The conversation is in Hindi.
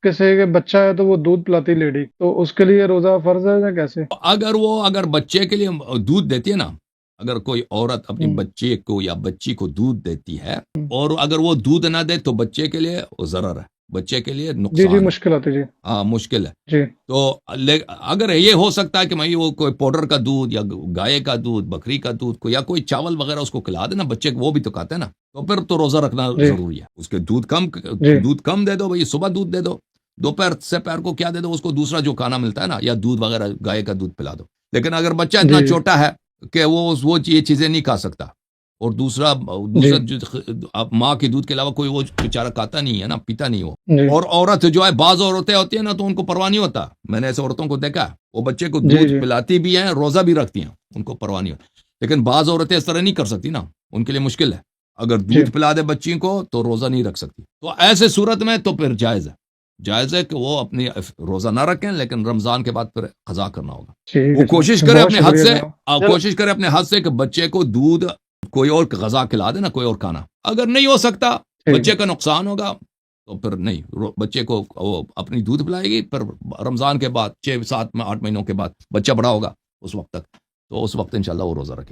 किसी के बच्चा है तो वो दूध पिलाती लेडी, तो उसके लिए रोजा फर्ज है या कैसे? अगर बच्चे के लिए दूध देती है ना, अगर कोई औरत अपने हम्म। बच्चे को या बच्ची को दूध देती है, हम्म। और अगर वो दूध ना दे तो बच्चे के लिए वो जरर है, बच्चे के लिए जी जी, नुकसान है। मुश्किल आती जी। हाँ, मुश्किल है। जी तो अगर ये हो सकता है कि भाई वो कोई पाउडर का दूध या गाय का दूध, बकरी का दूध को, या कोई चावल वगैरह उसको खिला देना, बच्चे को वो भी तो खाते हैं ना, तो फिर तो रोजा रखना जी जरूरी है। उसके जी। दूध कम दे दो भाई, सुबह दूध दे दो, दोपहर से पैर को क्या दे दो उसको, दूसरा जो खाना मिलता है ना, या दूध वगैरह गाय का दूध पिला दो। लेकिन अगर बच्चा इतना जी जी। छोटा है कि वो ये चीजें नहीं खा सकता, और दूसरा जी दूसरा जो आप माँ के दूध के अलावा कोई वो बेचारा खाता नहीं है ना, पीता नहीं वो। जी। और औरत जो है, बाज औरतें होती है ना, तो उनको परवाह नहीं होता, मैंने ऐसे औरतों को देखा है, वो बच्चे को जी दूध जी। पिलाती भी हैं, रोजा भी रखती हैं, उनको परवाह नहीं होती। लेकिन बाज औरतें इस तरह नहीं कर सकती ना, उनके लिए मुश्किल है। अगर जी दूध पिला दे बच्ची को तो रोजा नहीं रख सकती, तो ऐसे सूरत में तो फिर जायज है, जायज है कि वो अपनी रोजा ना रखें, लेकिन रमजान के बाद फिर कजा करना होगा। ठीक वो है कोशिश जनाब, करे बहुत अपने हद शुक्रिया से, जनाब। चलो। कोशिश करे अपने हद से कि बच्चे को दूध कोई और गजा खिला देना, कोई और खाना। अगर नहीं हो सकता, ठीक बच्चे है। का नुकसान होगा, तो फिर नहीं, बच्चे को वो अपनी दूध पिलाएगी, फिर रमजान के बाद 6 7 8 महीनों के बाद बच्चा बड़ा होगा, उस वक्त तक, तो उस वक्त इंशाल्लाह वो रोजा रखेगी।